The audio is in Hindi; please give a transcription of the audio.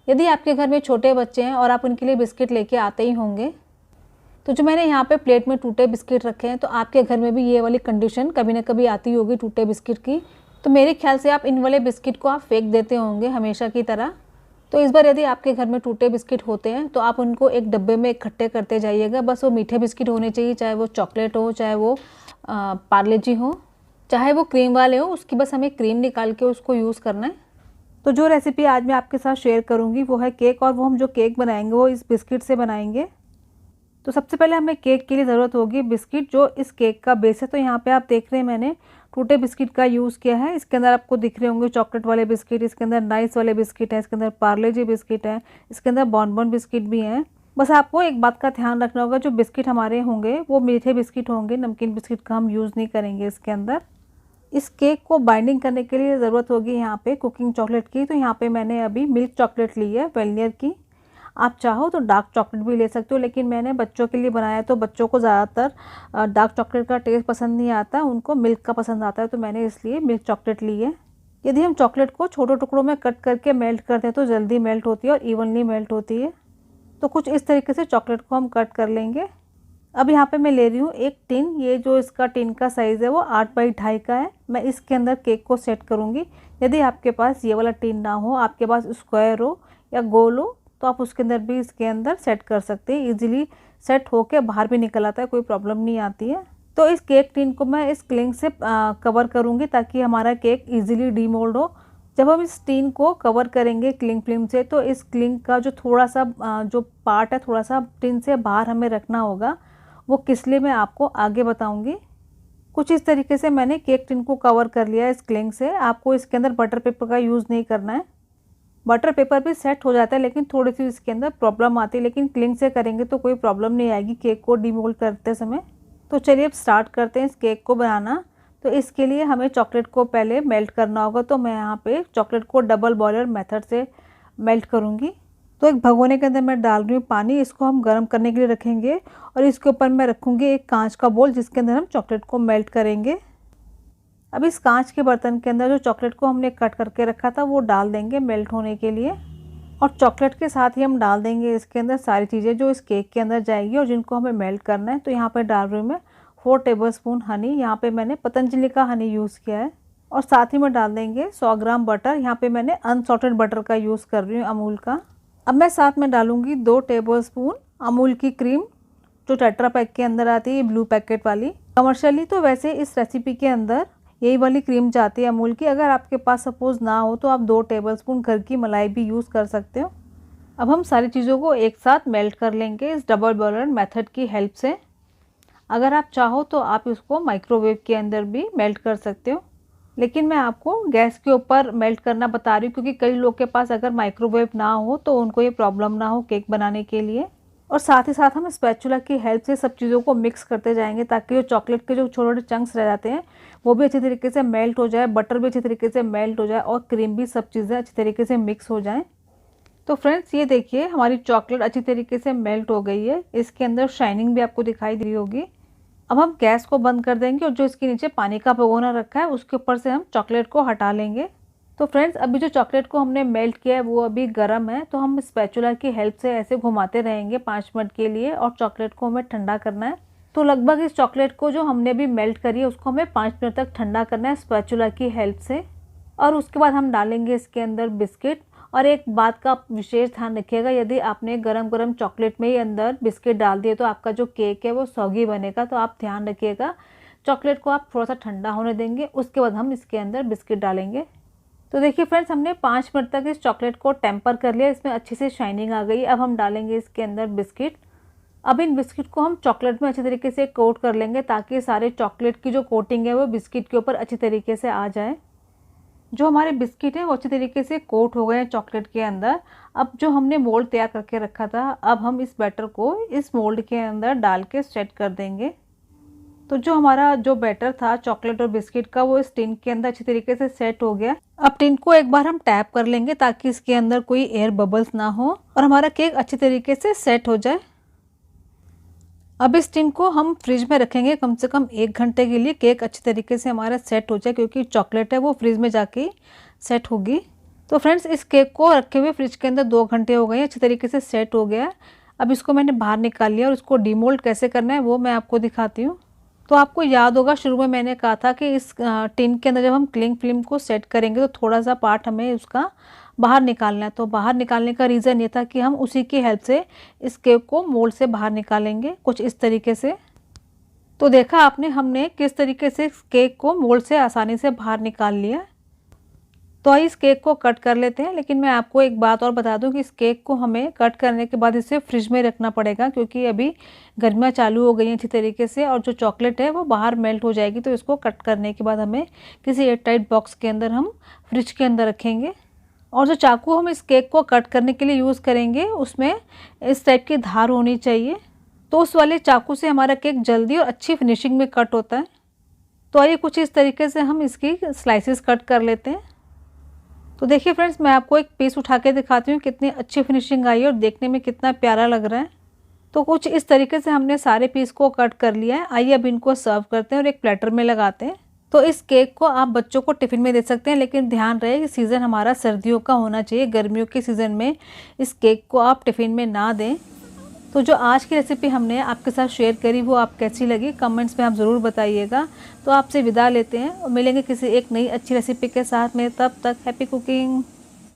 यदि आपके घर में छोटे बच्चे हैं और आप उनके लिए बिस्किट लेके आते ही होंगे, तो जो मैंने यहाँ पे प्लेट में टूटे बिस्किट रखे हैं, तो आपके घर में भी ये वाली कंडीशन कभी ना कभी आती होगी टूटे बिस्किट की। तो मेरे ख्याल से आप इन वाले बिस्किट को आप फेंक देते होंगे हमेशा की तरह। तो इस बार यदि आपके घर में टूटे बिस्किट होते हैं तो आप उनको एक डब्बे में इकट्ठे करते जाइएगा। बस वो मीठे बिस्किट होने चाहिए, चाहे वो चॉकलेट हो, चाहे वो पार्ले जी हो, चाहे वो क्रीम वाले हो। उसकी बस हमें क्रीम निकाल के उसको यूज़ करना है। तो जो रेसिपी आज मैं आपके साथ शेयर करूँगी वो है केक, और वो हम जो केक बनाएंगे वो इस बिस्किट से बनाएंगे। तो सबसे पहले हमें केक के लिए ज़रूरत होगी बिस्किट, जो इस केक का बेस है। तो यहाँ पे आप देख रहे हैं मैंने टूटे बिस्किट का यूज़ किया है। इसके अंदर आपको दिख रहे होंगे चॉकलेट वाले बिस्किट, इसके अंदर नाइस वाले बिस्किट है, इसके अंदर पार्ले जी बिस्किट है, इसके अंदर बॉनबॉन बिस्किट भी हैं। बस आपको एक बात का ध्यान रखना होगा, जो बिस्किट हमारे होंगे वो मीठे बिस्किट होंगे, नमकीन बिस्किट का हम यूज़ नहीं करेंगे इसके अंदर। इस केक को बाइंडिंग करने के लिए ज़रूरत होगी यहाँ पे कुकिंग चॉकलेट की। तो यहाँ पे मैंने अभी मिल्क चॉकलेट ली है वेलनियर की। आप चाहो तो डार्क चॉकलेट भी ले सकते हो, लेकिन मैंने बच्चों के लिए बनाया तो बच्चों को ज़्यादातर डार्क चॉकलेट का टेस्ट पसंद नहीं आता, उनको मिल्क का पसंद आता है, तो मैंने इसलिए मिल्क चॉकलेट ली है। यदि हम चॉकलेट को छोटे टुकड़ों में कट करके मेल्ट करते हैं तो जल्दी मेल्ट होती है और इवनली मेल्ट होती है। तो कुछ इस तरीके से चॉकलेट को हम कट कर लेंगे। अब यहाँ पे मैं ले रही हूँ एक टिन। ये जो इसका टिन का साइज़ है वो 8x2.5 का है। मैं इसके अंदर केक को सेट करूँगी। यदि आपके पास ये वाला टिन ना हो, आपके पास स्क्वायर हो या गोल हो, तो आप उसके अंदर भी इसके अंदर सेट कर सकते हैं। इजीली सेट होके बाहर भी निकल आता है, कोई प्रॉब्लम नहीं आती है। तो इस केक टिन को मैं इस क्लिंग से कवर करूँगी ताकि हमारा केक इजीली डीमोल्ड हो। जब हम इस टिन को कवर करेंगे क्लिंग फिल्म से, तो इस क्लिंग का जो थोड़ा सा जो पार्ट है थोड़ा सा टिन से बाहर हमें रखना होगा। वो किस लिए मैं आपको आगे बताऊँगी। कुछ इस तरीके से मैंने केक टिन को कवर कर लिया है इस क्लिंग से। आपको इसके अंदर बटर पेपर का यूज़ नहीं करना है। बटर पेपर भी सेट हो जाता है, लेकिन थोड़ी सी इसके अंदर प्रॉब्लम आती है, लेकिन क्लिंग से करेंगे तो कोई प्रॉब्लम नहीं आएगी केक को डीमोल्ड करते समय। तो चलिए अब स्टार्ट करते हैं इस केक को बनाना। तो इसके लिए हमें चॉकलेट को पहले मेल्ट करना होगा। तो मैं यहाँ पे चॉकलेट को डबल बॉयलर मेथड से मेल्ट करूँगी। तो एक भगोने के अंदर मैं डाल रही हूँ पानी, इसको हम गर्म करने के लिए रखेंगे, और इसके ऊपर मैं रखूँगी एक कांच का बोल जिसके अंदर हम चॉकलेट को मेल्ट करेंगे। अब इस कांच के बर्तन के अंदर जो चॉकलेट को हमने कट करके रखा था वो डाल देंगे मेल्ट होने के लिए, और चॉकलेट के साथ ही हम डाल देंगे इसके अंदर सारी चीज़ें जो इस केक के अंदर जाएगी और जिनको हमें मेल्ट करना है। तो यहाँ पे डाल रही हूँ मैं 4 टेबलस्पून हनी। यहाँ पे मैंने पतंजलि का हनी यूज़ किया है, और साथ ही में डाल देंगे 100 ग्राम बटर। यहाँ पे मैंने अनसॉल्टेड बटर का यूज़ कर रही हूँ, अमूल का। अब मैं साथ में डालूँगी 2 टेबलस्पून अमूल की क्रीम, जो टेट्रा पैक के अंदर आती है, ब्लू पैकेट वाली। कमर्शियली तो वैसे इस रेसिपी के अंदर यही वाली क्रीम जाती है अमूल की। अगर आपके पास सपोज़ ना हो तो आप 2 टेबलस्पून घर की मलाई भी यूज़ कर सकते हो। अब हम सारी चीज़ों को एक साथ मेल्ट कर लेंगे इस डबल बॉयलर मेथड की हेल्प से। अगर आप चाहो तो आप इसको माइक्रोवेव के अंदर भी मेल्ट कर सकते हो, लेकिन मैं आपको गैस के ऊपर मेल्ट करना बता रही हूँ क्योंकि कई लोग के पास अगर माइक्रोवेव ना हो तो उनको ये प्रॉब्लम ना हो केक बनाने के लिए। और साथ ही साथ हम स्पैचुला की हेल्प से सब चीज़ों को मिक्स करते जाएंगे ताकि जो चॉकलेट के जो छोटे छोटे चंक्स रह जाते हैं वो भी अच्छी तरीके से मेल्ट हो जाए, बटर भी अच्छी तरीके से मेल्ट हो जाए, और क्रीम भी, सब चीज़ें अच्छी तरीके से मिक्स हो जाएं। तो फ्रेंड्स ये देखिए हमारी चॉकलेट अच्छी तरीके से मेल्ट हो गई है। इसके अंदर शाइनिंग भी आपको दिखाई दे रही होगी। अब हम गैस को बंद कर देंगे और जो इसके नीचे पानी का भगोना रखा है उसके ऊपर से हम चॉकलेट को हटा लेंगे। तो फ्रेंड्स अभी जो चॉकलेट को हमने मेल्ट किया है वो अभी गर्म है, तो हम स्पैचुला की हेल्प से ऐसे घुमाते रहेंगे 5 मिनट के लिए, और चॉकलेट को हमें ठंडा करना है। तो लगभग इस चॉकलेट को जो हमने अभी मेल्ट करी है उसको हमें 5 मिनट तक ठंडा करना है स्पैचुला की हेल्प से। और उसके बाद हम डालेंगे इसके अंदर बिस्किट। और एक बात का विशेष ध्यान रखिएगा, यदि आपने गरम गरम चॉकलेट में ही अंदर बिस्किट डाल दिए तो आपका जो केक है वो सॉगी बनेगा। तो आप ध्यान रखिएगा, चॉकलेट को आप थोड़ा सा ठंडा होने देंगे, उसके बाद हम इसके अंदर बिस्किट डालेंगे। तो देखिए फ्रेंड्स हमने 5 मिनट तक इस चॉकलेट को टेम्पर कर लिया, इसमें अच्छी से शाइनिंग आ गई। अब हम डालेंगे इसके अंदर बिस्किट। अब इन बिस्किट को हम चॉकलेट में अच्छी तरीके से कोट कर लेंगे ताकि सारे चॉकलेट की जो कोटिंग है वो बिस्किट के ऊपर अच्छी तरीके से आ जाए। जो हमारे बिस्किट हैं वो अच्छी तरीके से कोट हो गए हैं चॉकलेट के अंदर। अब जो हमने मोल्ड तैयार करके रखा था, अब हम इस बैटर को इस मोल्ड के अंदर डाल के सेट कर देंगे। तो जो हमारा जो बैटर था चॉकलेट और बिस्किट का वो इस टिन के अंदर अच्छी तरीके से सेट हो गया। अब टिन को एक बार हम टैप कर लेंगे ताकि इसके अंदर कोई एयर बबल्स ना हो और हमारा केक अच्छी तरीके से सेट हो जाए। अब इस टिन को हम फ्रिज में रखेंगे कम से कम 1 घंटे के लिए, केक अच्छी तरीके से हमारा सेट हो जाए, क्योंकि चॉकलेट है वो फ्रिज में जाके सेट होगी। तो फ्रेंड्स इस केक को रखे हुए फ्रिज के अंदर 2 घंटे हो गए हैं, अच्छी तरीके से सेट हो गया है। अब इसको मैंने बाहर निकाल लिया और इसको डीमोल्ड कैसे करना है वो मैं आपको दिखाती हूँ। तो आपको याद होगा शुरू में मैंने कहा था कि इस टिन के अंदर जब हम क्लिंग फिल्म को सेट करेंगे तो थोड़ा सा पार्ट हमें उसका बाहर निकालना है। तो बाहर निकालने का रीज़न ये था कि हम उसी की हेल्प से इस केक को मोल्ड से बाहर निकालेंगे, कुछ इस तरीके से। तो देखा आपने हमने किस तरीके से इस केक को मोल्ड से आसानी से बाहर निकाल लिया। तो आइए इस केक को कट कर लेते हैं। लेकिन मैं आपको एक बात और बता दूं कि इस केक को हमें कट करने के बाद इसे फ्रिज में रखना पड़ेगा, क्योंकि अभी गर्मियाँ चालू हो गई हैं अच्छी तरीके से और जो चॉकलेट है वो बाहर मेल्ट हो जाएगी। तो इसको कट करने के बाद हमें किसी एयर टाइट बॉक्स के अंदर हम फ्रिज के अंदर रखेंगे। और जो चाकू हम इस केक को कट करने के लिए यूज़ करेंगे उसमें इस टाइप की धार होनी चाहिए, तो उस वाले चाकू से हमारा केक जल्दी और अच्छी फिनिशिंग में कट होता है। तो आइए कुछ इस तरीके से हम इसकी स्लाइसेस कट कर लेते हैं। तो देखिए फ्रेंड्स, मैं आपको एक पीस उठा के दिखाती हूँ कितनी अच्छी फिनिशिंग आई है और देखने में कितना प्यारा लग रहा है। तो कुछ इस तरीके से हमने सारे पीस को कट कर लिया है। आइए अब इनको सर्व करते हैं और एक प्लेटर में लगाते हैं। तो इस केक को आप बच्चों को टिफ़िन में दे सकते हैं, लेकिन ध्यान रहे कि सीज़न हमारा सर्दियों का होना चाहिए। गर्मियों के सीज़न में इस केक को आप टिफ़िन में ना दें। तो जो आज की रेसिपी हमने आपके साथ शेयर करी वो आप कैसी लगी कमेंट्स में आप ज़रूर बताइएगा। तो आपसे विदा लेते हैं और मिलेंगे किसी एक नई अच्छी रेसिपी के साथ में। तब तक हैप्पी कुकिंग।